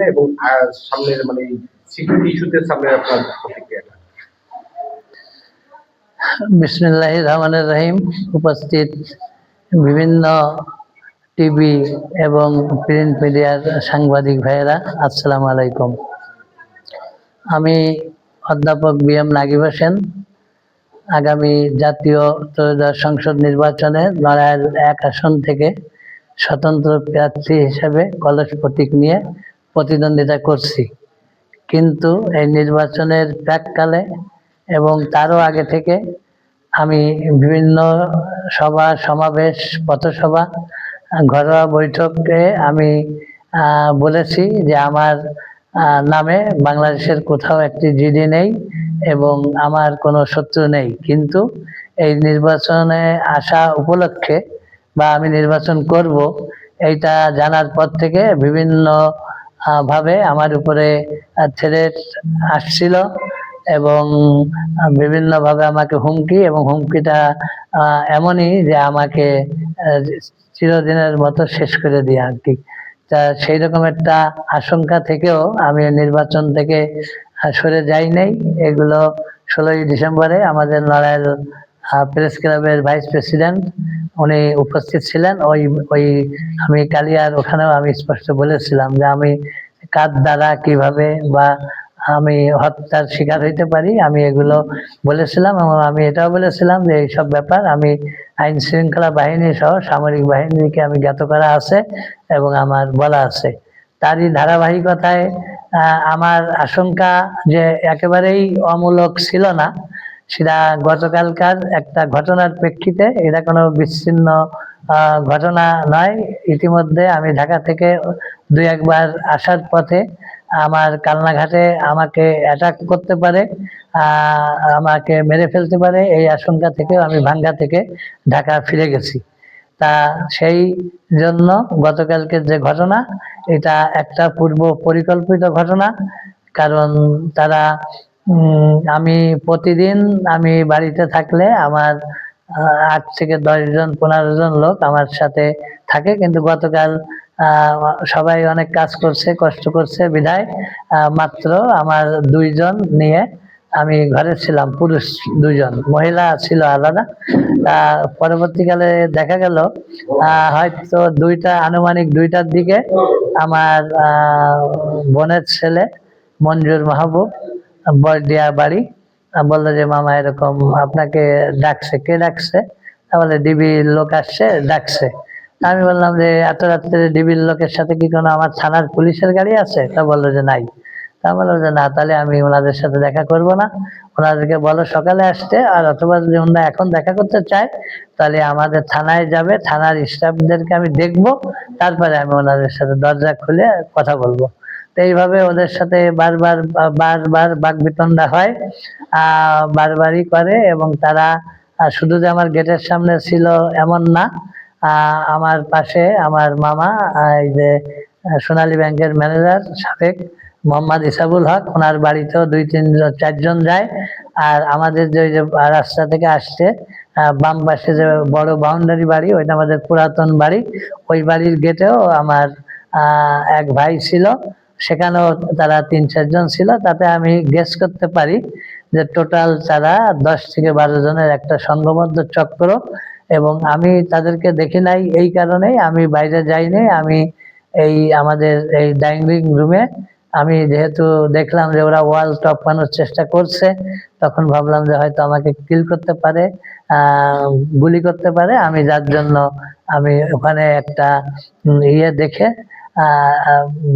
সামনে এবং সামনের মানে সিকিউরিটি ইস্যুতে সামনে আপনার প্রতিক্রিয়াটা? বিসমিল্লাহির রহমানির রহিম। উপস্থিত বিভিন্ন টিভি এবং প্রিন্ট মিডিয়ার সাংবাদিক ভাইয়েরা, আসসালামু আলাইকুম। আমি অধ্যাপক বি.এম. নাগিব হোসেন। আগামী জাতীয় ত্রয়োদশ সংসদ নির্বাচনে নড়াইল 1 আসন থেকে স্বতন্ত্র প্রার্থী হিসেবে কলস প্রতীক নিয়ে প্রতিদ্বন্দ্বিতা করছি। কিন্তু এই নির্বাচনের প্রাককালে এবং তারও আগে থেকে আমি বিভিন্ন সভা সমাবেশ, পথসভা, ঘরোয়া বৈঠকে আমি বলেছি যে আমার নামে বাংলাদেশের কোথাও একটি জিডি নেই এবং আমার কোনো শত্রু নেই। কিন্তু এই নির্বাচনে আসা উপলক্ষে বা আমি নির্বাচন করব এইটা জানার পর থেকে বিভিন্ন ভাবে আমার উপরে থ্রেট আসছিল এবং বিভিন্নভাবে আমাকে হুমকি, এবং হুমকিটা এমনই যে আমাকে চিরদিনের মতো শেষ করে দিয়ে আর কি। তা সেই রকম একটা আশঙ্কা থেকেও আমি নির্বাচন থেকে সরে যাই নাই। এগুলো 16ই ডিসেম্বরে আমাদের নড়াইল প্রেস ক্লাবের ভাইস প্রেসিডেন্ট উনি উপস্থিত ছিলেন। ওই আমি কালিয়ার ওখানেও আমি স্পষ্ট বলেছিলাম যে আমি কার দ্বারা কিভাবে বা আমি হত্যার শিকার হইতে পারি, আমি এগুলো বলেছিলাম। এবং আমি এটাও বলেছিলাম যে এইসব ব্যাপার আমি আইন শৃঙ্খলা বাহিনী সহ সামরিক বাহিনীকে আমি জ্ঞাত করা আছে এবং আমার বলা আছে। তারই ধারাবাহিকতায় আমার আশঙ্কা যে একেবারেই অমূলক ছিল না, সেটা গতকালকার একটা ঘটনার প্রেক্ষিতে, এটা কোনো বিচ্ছিন্ন ঘটনা নয়। ইতিমধ্যে আমি ঢাকা থেকে 2 একবার আসার পথে আমার কালনাঘাটে আমাকে অ্যাটাক করতে পারে, আমাকে মেরে ফেলতে পারে, এই আশঙ্কা থেকে আমি ভাঙ্গা থেকে ঢাকা ফিরে গেছি। তা সেই জন্য গতকালকের যে ঘটনা, এটা একটা পূর্ব পরিকল্পিত ঘটনা। কারণ তারা আমি প্রতিদিন আমি বাড়িতে থাকলে আমার 8 থেকে 10 জন 15 জন লোক আমার সাথে থাকে, কিন্তু গতকাল সবাই অনেক কাজ করছে, কষ্ট করছে বিধায় মাত্র আমার 2 জন নিয়ে আমি ঘরে ছিলাম, পুরুষ 2 জন, মহিলা ছিল আলাদা। পরবর্তীকালে দেখা গেল হয়তো আনুমানিক 2টার দিকে আমার বোনের ছেলে মঞ্জুর মাহবুব, বরডিয়া বাড়ি, বললো যে মামা এরকম আপনাকে ডাকছে। কে ডাকছে? তাহলে ডিবির লোক আসছে, ডাকছে। আমি বললাম যে এত রাত্রে ডিবির লোকের সাথে কি কোনো আমার থানার পুলিশের গাড়ি আছে? তা বললো যে নাই। তা বললো যে না, তাহলে আমি ওনাদের সাথে দেখা করব না, ওনাদেরকে বলো সকালে আসতে, আর অথবা যদি ওনারা এখন দেখা করতে চায় তাহলে আমাদের থানায় যাবে, থানার স্টাফদেরকে আমি দেখবো, তারপরে আমি ওনাদের সাথে দরজা খুলে কথা বলবো। তো এইভাবে ওদের সাথে বারবার বাকবিতণ্ডা হয়, বারবারই করে। এবং তারা শুধু যে আমার গেটের সামনে ছিল এমন না, আমার পাশে আমার মামা, এই যে সোনালী ব্যাংকের ম্যানেজার সাবেক মোহাম্মদ ইসাবুল হক, ওনার বাড়িতেও 2-3-4 জন যায়। আর আমাদের যে রাস্তা থেকে আসছে বাম পাশে যে বড় বাউন্ডারি বাড়ি, ওইটা আমাদের পুরাতন বাড়ি, ওই বাড়ির গেটেও আমার এক ভাই ছিল, সেখানেও তারা 3-4 জন ছিল। তাতে আমি গেস করতে পারি যে টোটাল তারা 10 থেকে 12 জনের একটা সংঘবদ্ধ চক্র। এবং আমি তাদেরকে দেখি নাই, এই কারণেই আমি বাইরে যাইনি। আমি এই আমাদের এই ডাইনিং রুমে আমি যেহেতু দেখলাম যে ওরা ওয়াল টপকানোর চেষ্টা করছে, তখন ভাবলাম যে হয়তো আমাকে কিল করতে পারে, গুলি করতে পারে। আমি যার জন্য আমি ওখানে একটা দেখে,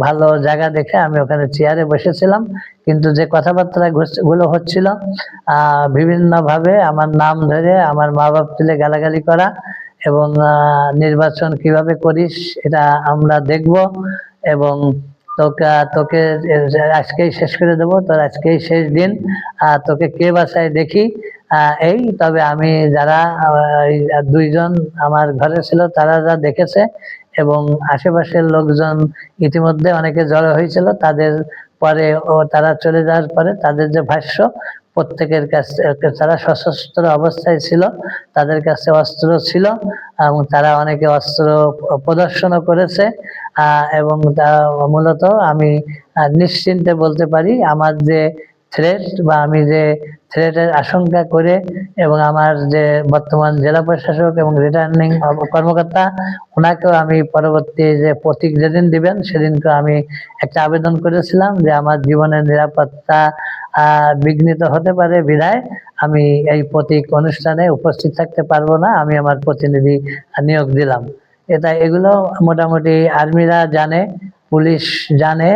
ভালো জায়গা দেখে আমি ওখানে চেয়ারে বসেছিলাম। কিন্তু যে কথাবার্তা গুলো হচ্ছিল, বিভিন্নভাবে আমার নাম ধরে আমার মা বাপ তুলে গালাগালি করা, এবং নির্বাচন কিভাবে করিস এটা আমরা দেখব, এবং তোকে আজকেই শেষ করে দেবো, তোর আজকেই শেষ দিন, তোকে কে বাসায় দেখি। এই তবে আমি যারা 2 জন আমার ঘরে ছিল তারা যা দেখেছে, এবং আশেপাশের লোকজন ইতিমধ্যে অনেকে জড়ো হয়েছিল, তাদের পরে তারা চলে যাওয়ার পরে তাদের যে ভাষ্য, প্রত্যেকের কাছে তারা সশস্ত্র অবস্থায় ছিল, তাদের কাছে অস্ত্র ছিল এবং তারা অনেকে অস্ত্র প্রদর্শনও করেছে। এবং তা মূলত আমি নিশ্চিন্তে বলতে পারি আমার যে থ্রেট বা আমি যে থ্রেটের আশঙ্কা করে এবং আমার যে বর্তমান জেলা প্রশাসক এবং রিটার্নিং কর্মকর্তা, ওনাকেও আমি পরবর্তী যে প্রতীক যেদিন দিবেন সেদিনকে আমি একটা আবেদন করেছিলাম যে আমার জীবনের নিরাপত্তা বিঘ্নিত হতে পারে বিধায় আমি এই প্রতীক অনুষ্ঠানে উপস্থিত থাকতে পারবো না, আমি আমার প্রতিনিধি নিয়োগ দিলাম। এগুলো মোটামুটি আর্মিরা জানে, পুলিশ জানে,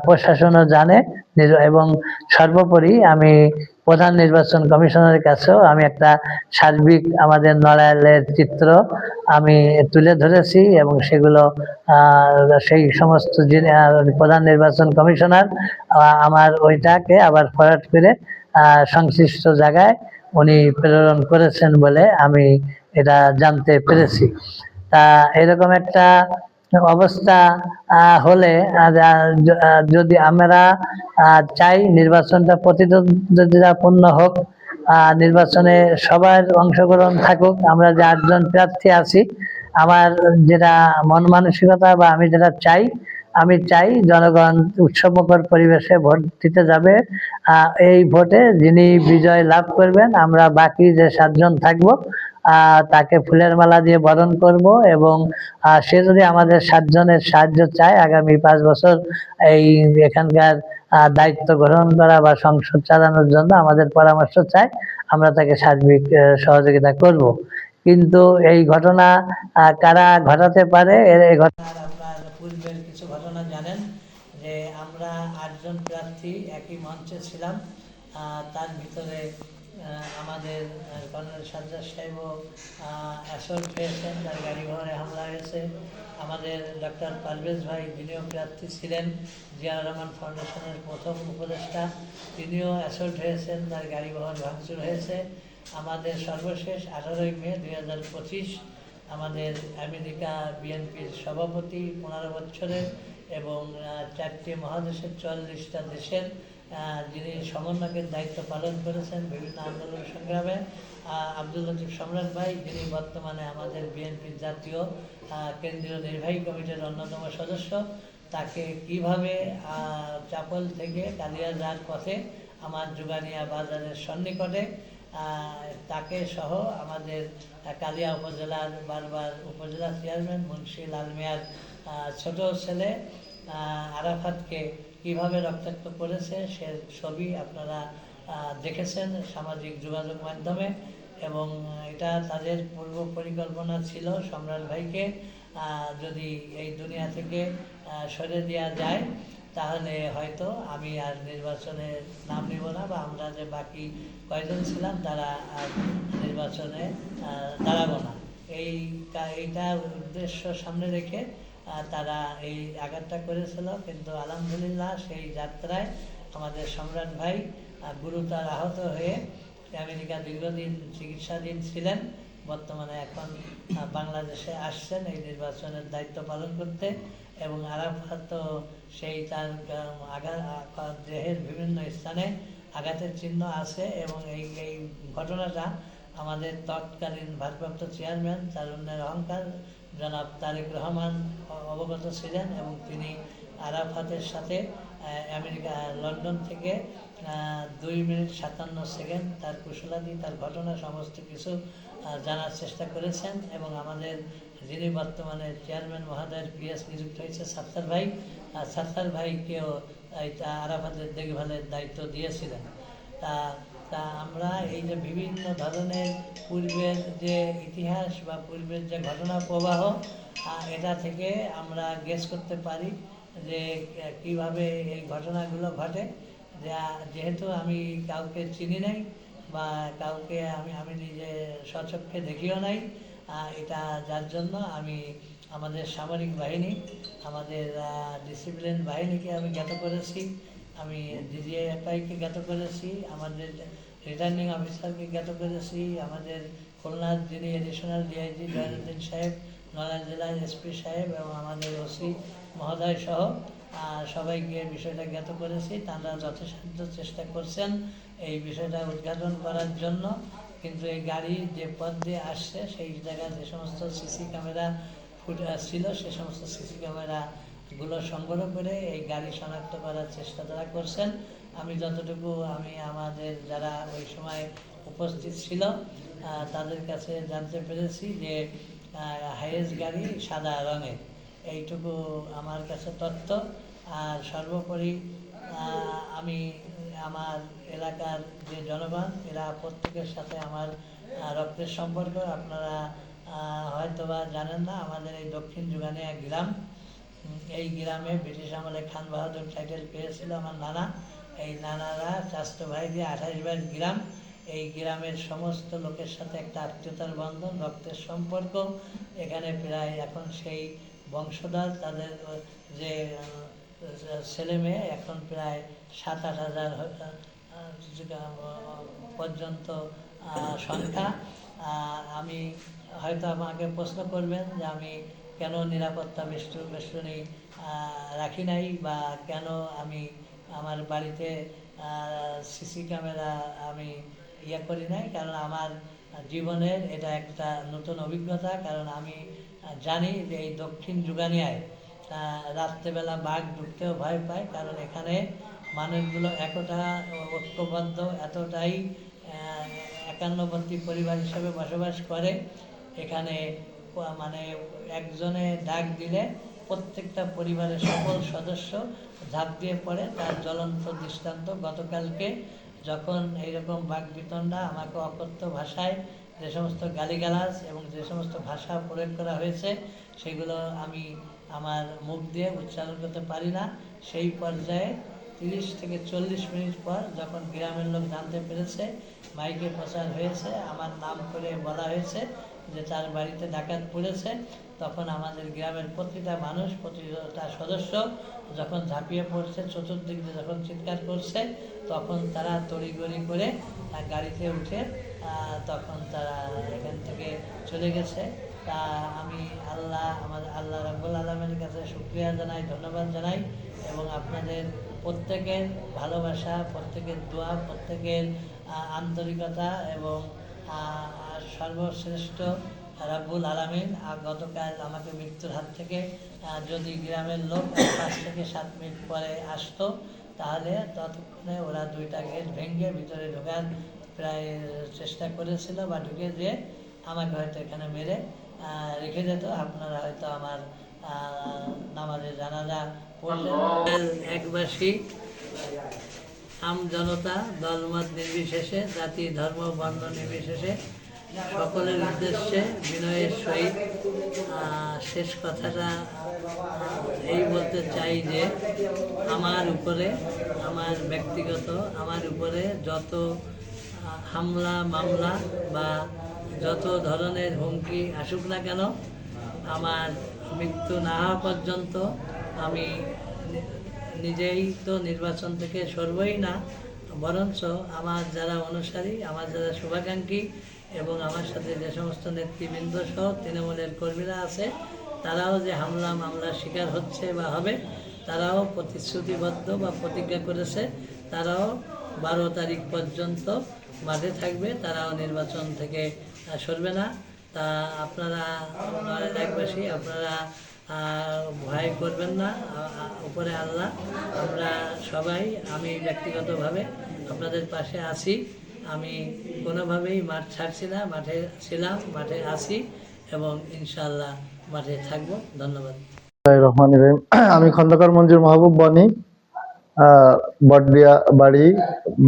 প্রশাসনও জানে এবং সর্বোপরি আমি প্রধান নির্বাচন কমিশনারের কাছেও আমি একটা সার্বিক আমাদের নড়াইলের চিত্র আমি তুলে ধরেছি এবং সেগুলো সেই সমস্ত প্রধান নির্বাচন কমিশনার আমার ওইটাকে আবার ফরওয়ার্ড করে সংশ্লিষ্ট জায়গায় উনি প্রেরণ করেছেন বলে আমি এটা জানতে পেরেছি। তা এরকম একটা অবস্থা হলে যদি আমরা চাই নির্বাচনটা প্রতিদ্বন্দ্বিতাপূর্ণ হোক, নির্বাচনে সবার অংশগ্রহণ থাকুক, আমরা যে 8 জন প্রার্থী আছি, আমার যেটা মন মানসিকতা বা আমি যেটা চাই, আমি চাই জনগণ উৎসবমুখর পরিবেশে ভোট দিতে যাবে। এই ভোটে যিনি বিজয় লাভ করবেন আমরা বাকি যে 7 জন থাকবো তাকে ফুলের মালা দিয়ে বরণ করব এবং সে যদি আমাদের 7 জনের সাহায্য চায় আগামী 5 বছর এই এখানকার দায়িত্ব গ্রহণ করা বা সংসদ চালানোর জন্য আমাদের পরামর্শ চায়, আমরা তাকে সার্বিক সহযোগিতা করব। কিন্তু এই ঘটনা কারা ঘটাতে পারে? এই ঘটনা আপনার পূর্বের কিছু ঘটনা জানেন যে আমরা 8 জন প্রার্থী একই মঞ্চে ছিলাম, তার ভিতরে আমাদের কর্নেল সাজ্জাদ সাহেবও অ্যাসল্ট হয়েছেন, তার গাড়ি ঘরে হামলা হয়েছে। আমাদের ডক্টর পারভেজ ভাই যিনিও প্রার্থী ছিলেন, জিয়াউর রহমান ফাউন্ডেশনের প্রথম উপদেষ্টা, তিনিও অ্যাসল্ট হয়েছেন, তার গাড়ি ঘর ভাঙচুর হয়েছে। আমাদের সর্বশেষ 18ই মে 2025 আমাদের আমেরিকা বিএনপির সভাপতি 15 বছরের এবং 4টি মহাদেশের 44টা দেশের যিনি সমন্বয়কের দায়িত্ব পালন করেছেন বিভিন্ন আন্দোলন সংগ্রামে, আব্দুল লতিফ সম্রাট ভাই, যিনি বর্তমানে আমাদের বিএনপির জাতীয় কেন্দ্রীয় নির্বাহী কমিটির অন্যতম সদস্য, তাকে কিভাবে চাপল থেকে কালিয়া যাওয়ার পথে আমার জুগানিয়া বাজারের সন্নিকটে তাকে সহ আমাদের কালিয়া উপজেলার বারবার উপজেলা চেয়ারম্যান মুন্সি লাল মিয়ার ছোট ছেলে আরাফাতকে কিভাবে রক্তাক্ত করেছে সে ছবি আপনারা দেখেছেন সামাজিক যোগাযোগ মাধ্যমে। এবং এটা তাদের পূর্ব পরিকল্পনা ছিল সম্রাট ভাইকে যদি এই দুনিয়া থেকে সরে দেওয়া যায় তাহলে হয়তো আমি আর নির্বাচনে নাম নেব না বা আমরা যে বাকি কয়েকজন ছিলাম তারা আর নির্বাচনে দাঁড়াবো না। এইটা উদ্দেশ্য সামনে রেখে তারা এই আঘাতটা করেছিল, কিন্তু আলহামদুলিল্লাহ সেই যাত্রায় আমাদের সম্রাট ভাই গুরুতর আহত হয়ে আমেরিকা দীর্ঘদিন চিকিৎসাধীন ছিলেন, বর্তমানে এখন বাংলাদেশে আসছেন এই নির্বাচনের দায়িত্ব পালন করতে। এবং আরাফাত সেই তার দেহের বিভিন্ন স্থানে আঘাতের চিহ্ন আছে এবং এই ঘটনাটা আমাদের তৎকালীন ভারপ্রাপ্ত চেয়ারম্যান তারুণ্যের অহংকার জনাব তারেক রহমান অবগত ছিলেন এবং তিনি আরাফাতের সাথে আমেরিকা লন্ডন থেকে 2 মিনিট 57 সেকেন্ড তার কুশলাদি তার ঘটনা সমস্ত কিছু জানার চেষ্টা করেছেন। এবং আমাদের যিনি বর্তমানে চেয়ারম্যান মহোদয়ের পিএস নিযুক্ত হয়েছে সাত্তার ভাইকেও আরাফাতের দেখভালের দায়িত্ব দিয়েছিলেন। তা আমরা এই যে বিভিন্ন ধরনের পূর্বের যে ইতিহাস বা পূর্বের যে ঘটনা প্রবাহ এটা থেকে আমরা গেস করতে পারি যে কিভাবে এই ঘটনাগুলো ঘটে। যেহেতু আমি কাউকে চিনি নাই বা কাউকে আমি নিজে স্বচক্ষে দেখিও নাই, এটা যার জন্য আমি আমাদের সামরিক বাহিনী, আমাদের ডিসিপ্লিন বাহিনীকে আমি জ্ঞাত করেছি, আমি ডিজিএফআইকে জ্ঞাত করেছি, আমাদের রিটার্নিং অফিসারকে জ্ঞাত করেছি, আমাদের খুলনার যিনি এডিশনাল ডিআইজি জয়নুদ্দিন সাহেব, নড়াইল জেলার এসপি সাহেব এবং আমাদের ওসি মহোদয় সহ সবাই গিয়ে বিষয়টা জ্ঞাত করেছি, তারা যথাসাধ্য চেষ্টা করছেন এই বিষয়টা উদ্ঘাটন করার জন্য। কিন্তু এই গাড়ি যে পথ দিয়ে আসছে সেই জায়গায় যে সমস্ত সিসি ক্যামেরা ফুটেজ ছিল সে সমস্ত সিসি ক্যামেরাগুলো সংগ্রহ করে এই গাড়ি শনাক্ত করার চেষ্টা তারা করছেন। আমি যতটুকু আমাদের যারা ওই সময় উপস্থিত ছিল তাদের কাছে জানতে পেরেছি যে হাইয়েস্ট গাড়ি সাদা রঙের, এইটুকু আমার কাছে তথ্য। আর সর্বোপরি আমি আমার এলাকার যে জনগণ এরা প্রত্যেকের সাথে আমার রক্তের সম্পর্ক। আপনারা হয়তোবা জানেন না, আমাদের এই দক্ষিণ যুগানিয়া গ্রাম, এই গ্রামে ব্রিটিশ আমলে খান বাহাদুর টাইটেল পেয়েছিল আমার নানা। এই নানারা চাচাতো ভাই দিয়ে 28 গ্রাম। এই গ্রামের সমস্ত লোকের সাথে একটা আত্মীয়তার বন্ধন, রক্তের সম্পর্ক। এখানে প্রায় এখন সেই বংশধর তাদের যে ছেলে মেয়ে এখন প্রায় 7-8 হাজার পর্যন্ত সংখ্যা। আমি হয়তো আমাকে প্রশ্ন করবেন যে আমি কেন নিরাপত্তা বেষ্টনী রাখি নাই বা কেন আমি আমার বাড়িতে সিসি ক্যামেরা আমি করি নাই। কারণ আমার জীবনের এটা একটা নতুন অভিজ্ঞতা। কারণ আমি জানি যে এই দক্ষিণ যুগানিয়ায় রাত্রেবেলা বাঘ ঢুকতেও ভয় পায়, কারণ এখানে মানুষগুলো এতটা ঐক্যবদ্ধ, এতটাই একান্নবর্তী পরিবার হিসেবে বসবাস করে। এখানে মানে একজনে ডাক দিলে প্রত্যেকটা পরিবারের সকল সদস্য ঝাঁপ দিয়ে পড়ে। তার জ্বলন্ত দৃষ্টান্ত গতকালকে যখন এইরকম বাকবিতণ্ডা আমাকে অকথ্য ভাষায় যে সমস্ত গালিগালাজ এবং যে সমস্ত ভাষা প্রয়োগ করা হয়েছে সেগুলো আমি আমার মুখ দিয়ে উচ্চারণ করতে পারি না। সেই পর্যায়ে 30 থেকে 40 মিনিট পর যখন গ্রামের লোক জানতে পেরেছে, মাইকে প্রচার হয়েছে, আমার নাম করে বলা হয়েছে যে তার বাড়িতে ডাকাত পড়েছে, তখন আমাদের গ্রামের প্রতিটা মানুষ, প্রতিটা সদস্য যখন ঝাঁপিয়ে পড়ছে, চতুর্দিক দিয়ে যখন চিৎকার করছে, তখন তারা তড়িঘড়ি করে গাড়িতে উঠে তখন তারা এখান থেকে চলে গেছে। তা আমি আল্লাহ রাব্বুল আলামিনের কাছে শুকরিয়া জানাই, ধন্যবাদ জানাই। এবং আপনাদের প্রত্যেকের ভালোবাসা, প্রত্যেকের দোয়া, প্রত্যেকের আন্তরিকতা এবং সর্বশ্রেষ্ঠ রাব্বুল আলামিন গতকাল আমাকে মৃত্যুর হাত থেকে যদি গ্রামের লোক 5 থেকে 7 মিনিট পরে আসতো, তাহলে ততক্ষণে ওরা 2টা গেট ভেঙে ভিতরে ঢোকার প্রায় চেষ্টা করেছিল বা ঢুকে দিয়ে আমাকে হয়তো এখানে মেরে রেখে যেত। আপনারা হয়তো আমার নামাজে জানাজা পড়লেন। একবাসী আম জনতা দলমত নির্বিশেষে, জাতি ধর্ম বর্ণ নির্বিশেষে সকলের উদ্দেশ্যে বিনয়ের সহিত শেষ কথাটা এই বলতে চাই যে আমার উপরে, আমার ব্যক্তিগত আমার উপরে যত হামলা মামলা বা যত ধরনের হুমকি আসুক না কেন, আমার মৃত্যু না হওয়া পর্যন্ত আমি নিজেই তো নির্বাচন থেকে সরবই না, বরঞ্চ আমার যারা অনুসারী, আমার যারা শুভাকাঙ্ক্ষী এবং আমার সাথে যে সমস্ত নেতৃবৃন্দ সহ তৃণমূলের কর্মীরা আছে, তারাও যে হামলা মামলার শিকার হচ্ছে বা হবে, তারাও প্রতিশ্রুতিবদ্ধ বা প্রতিজ্ঞা করেছে, তারাও 12 তারিখ পর্যন্ত মাঠে থাকবে, তারাও নির্বাচন থেকে সরবে না। তা আপনারা নড়াইলবাসী, আপনারা ভয় করবেন না, উপরে আল্লাহ, আমরা সবাই, আমি ব্যক্তিগতভাবে আপনাদের পাশে আছি। আমি কোনোভাবেই মাঠ ছাড়ছি না, মাঠে ছিলাম, মাঠে আছি এবং ইনশাআল্লাহ মাঠে থাকবো। ধন্যবাদ। রহমানির রহিম। আমি খন্দকার মঞ্জুর মাহবুব বনি, বটদিয়া বাড়ি,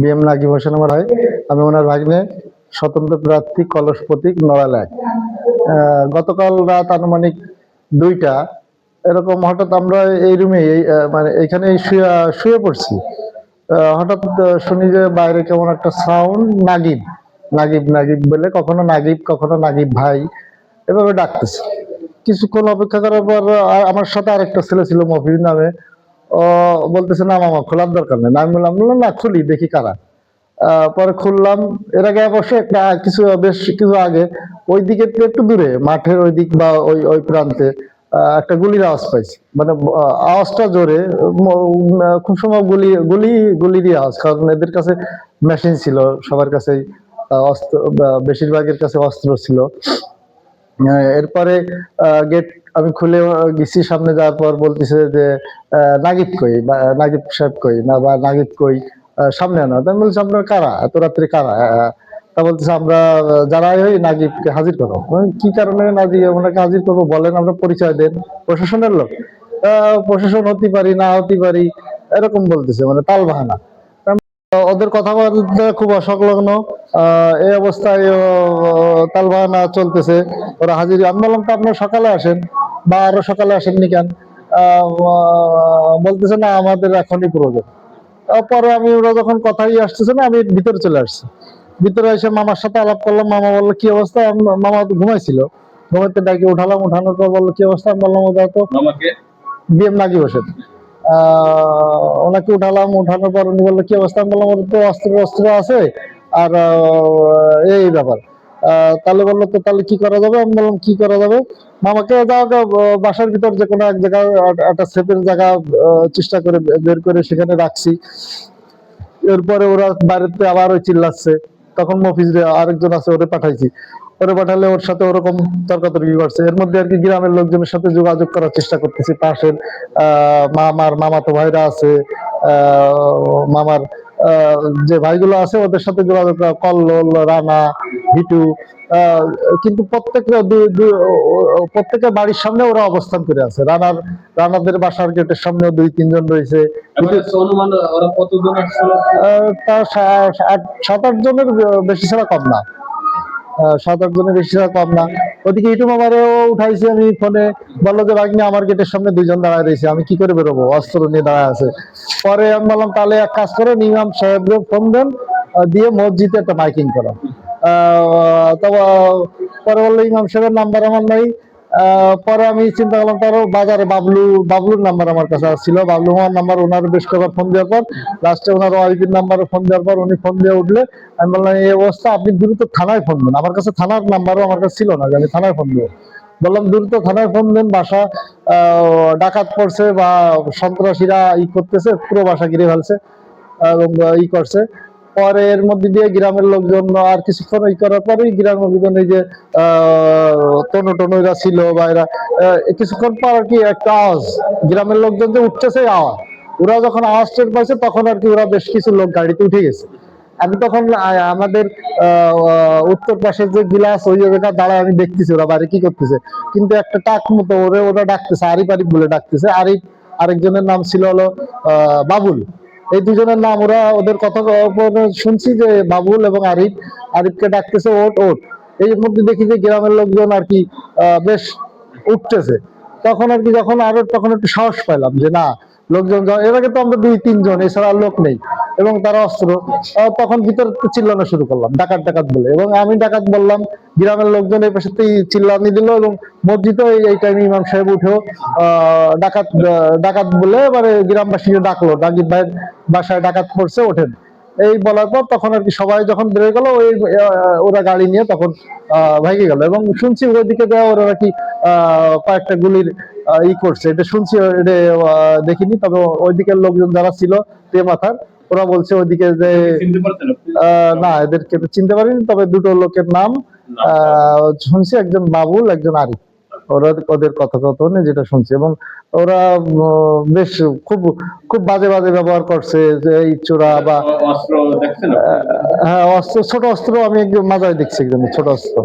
বিএম নাকিব হোসেন আমার হয়। আমি ওনার ভাগ্নে, স্বতন্ত্র প্রার্থী, কলস প্রতীক, নড়াইল 1। গতকাল রাত আনুমানিক 2টা এরকম হঠাৎ আমরা এই রুমে মানে এখানে শুয়ে পড়ছি। হঠাৎ শুনি যে বাইরে কেমন একটা সাউন্ড, নাগিব নাগিব নাগিব বলে, কখনো নাগিব কখনো নাগিব ভাই এভাবে ডাকতেছে। কিছুক্ষণ অপেক্ষা করার পর আমার সাথে আরেকটা ছেলে ছিল মফিজ নামে, ও বলতেছে না মামা খোলার দরকার নেই। আমি বললাম না খুলি দেখি কারা। পরে খুললাম। এর আগে অবশ্য একটা বেশ কিছু আগে ওই দিকে একটু দূরে মাঠের ওই দিক বা ওই প্রান্তে একটা গুলির আওয়াজ পাইছি, মানে আওয়াজটা জোরে, খুব সময় গুলিরই আওয়াজ, কারণ এদের কাছে মেশিন ছিল, সবার কাছেই অস্ত্র, বেশিরভাগের কাছে অস্ত্র ছিল। এরপরে গেট আমি খুলে গেছি, সামনে যাওয়ার পর বলতেছে যে নাগিব কই, বা নাগিব সাহেব কই, না বা নাগিব কই, সামনে আনা। আমি বলছি আপনার কারা, এত রাত্রে কারা? তা বলতেছে আমরা যারাই হই নাগিবকে হাজির করো। কি কারণে ওনাকে হাজির করবো বলেন, আমরা পরিচয় দেন। প্রশাসনের লোক? প্রশাসন হতে পারি, না হতে পারি, এরকম বলতেছে, মানে তাল বাহানা। ওদের কথাবার্তা খুব অসংলগ্ন। এই অবস্থায় তালবাহানা চলতেছে, ওরা হাজির। আমি বললাম তো আপনার সকালে আসেন, বা আরো সকালে আসেননি কেন? বলতেছে না আমাদের এখনই প্রয়োজন। পরে আমি, ওরা যখন কথাই আসতেছে না, আমি ভিতরে চলে আসছি। ভিতরে এসে মামার সাথে আলাপ করলাম। মামা বললো কি অবস্থা? মামা তো ঘুমাইছিল, ঘুমাইতে ডাকি উঠালাম, উঠানোর পর বললো কি অবস্থা? আমি বললাম ওটা তো বিএম নাকি বসে। ওনাকে উঠালাম, উঠানোর পর উনি বললো কি অবস্থা? আমি বললাম ওদের তো অস্ত্র আছে, আর এই ব্যাপার। তাহলে বললো তো তাহলে কি করা যাবে? আমি বললাম কি করা যাবে? মামাকে বাসার ভিতর যে কোনো এক জায়গায় একটা সেফের জায়গা চেষ্টা করে বের করে সেখানে রাখছি। এরপরে ওরা বাড়িতে আবার ওই চিল্লাচ্ছে, তখন মফিজ আরেকজন আছে, ওরে পাঠাইছি। ওরে পাঠালে ওর সাথে ওরকম তর্কাতর্কি করছে। এর মধ্যে আর কি গ্রামের লোকজনের সাথে যোগাযোগ করার চেষ্টা করতেছি। পাশের মামার মামাতো ভাইরা আছে, মামার যে ভাইগুলো আছে ওদের সাথে যোগাযোগ করা, কল্লোল, রানা, হিটু, কিন্তু প্রত্যেকের বাড়ির সামনে ওরা অবস্থান করে আছে। রানাদের বাসার গেটের সামনে 2-3 জন রয়েছে। তার 7-8 জনের বেশি ছাড়া কম না। 7-8 জনের বেশি ছাড়া কম না। ওদিকে ইটু মামারেও উঠাইছি আমি ফোনে, বললো যে ভাগ্নে আমার গেটের সামনে 2 জন দাঁড়ায় রয়েছে, আমি কি করে বেরোবো, অস্ত্র নিয়ে দাঁড়ায় আছে। পরে আমি বললাম তাহলে এক কাজ করে ইমাম সাহেবকে ফোন দেন, দিয়ে মসজিদে একটা মাইকিং করো। তবে পরে বললো ইমাম সাহেবের নাম্বার আমার নাই। পরে আমি চিন্তা করলাম, তারও বাজারে বাবলুর নাম্বার আমার কাছে ছিল, বাবলু মামার নাম্বার। ওনার বেশ কয়েকবার ফোন দেওয়ার পর লাস্টে ওনার ওয়াইফের নাম্বারে ফোন দেওয়ার পর উনি ফোন দিয়ে উঠলে আমি বললাম এই অবস্থা, আপনি দ্রুত থানায় ফোন দেন। আমার কাছে থানার নাম্বারও আমার কাছে ছিল না যে আমি থানায় ফোন দেবো। বললাম দ্রুত থানায় ফোন দেন, বাসা ডাকাত পড়ছে বা সন্ত্রাসীরা করতেছে, পুরো বাসা ঘিরে ফেলছে এবং করছে। পরে এর মধ্যে দিয়ে গ্রামের লোকজন আর কিছুক্ষণ করার পরেই গ্রামের লোকজন এই যে টনুরা ছিল বা এরা কিছুক্ষণ পর আর কি একটা আওয়াজ, গ্রামের লোকজন যে উঠতেছে আওয়াজ, ওরা যখন আওয়াজ টের পাইছে তখন আর কি ওরা বেশ কিছু লোক গাড়িতে উঠে গেছে। আমি তখন আমাদের উত্তর পাশের যে গিলাস ওই জায়গাটা দাঁড়ায় আমি দেখতেছি ওরা বাইরে কি করতেছে, কিন্তু একটা টাক মতো ওরা ডাকতেছে, আরিফ আরিফ বলে ডাকতেছে। আরিফ, আরেকজনের নাম ছিল হলো বাবুল। এই 2জনের নাম ওদের কথা শুনছি যে বাবুল এবং আরিফকে ডাকতেছে ওট ওট। এই মধ্যে দেখি যে গ্রামের লোকজন আর কি বেশ উঠতেছে। তখন আর কি তখন একটু সাহস পাইলাম যে না, লোকজন এর আগে তো আমরা 2-3 জন, এছাড়া আর লোক নেই এবং তারা অস্ত্র। তখন ভিতর চিল্লানো শুরু করলাম ডাকাত ডাকাত বলে, এবং আমি ডাকাত বললাম। গ্রামের লোকজন এই পাশে চিল্লানি দিল এবং মসজিদে এই টাইমে ইমাম সাহেব উঠেও ডাকাত ডাকাত বলে এবারে গ্রামবাসীকে ডাকলো, নাগিব ভাইয়ের বাসায় ডাকাত পড়ছে, ওঠেন। এই বলার পর তখন আর কি সবাই যখন বেরোয় গেল, ওরা গাড়ি নিয়ে তখন ভেঙে গেল। এবং শুনছি ওইদিকে দেওয়া ওরা নাকি কয়েকটা গুলির করছে, এটা শুনছি, এটা দেখিনি। তবে ওইদিকের লোকজন যারা ছিল মাথার, ওরা বলছে ওইদিকে যে না, এদেরকে চিনতে পারিনি, তবে 2টো লোকের নাম শুনছি, একজন বাবুল, একজন আরিফ। ওদের কথোপকথনে যেটা শুনছি, এবং ওরা বেশ খুব খুব বাজে বাজে ব্যবহার করছে, যে এই চোরা বা হ্যাঁ অস্ত্র, ছোট অস্ত্র আমি একদম মাথায় দেখছি, একদম ছোট অস্ত্র।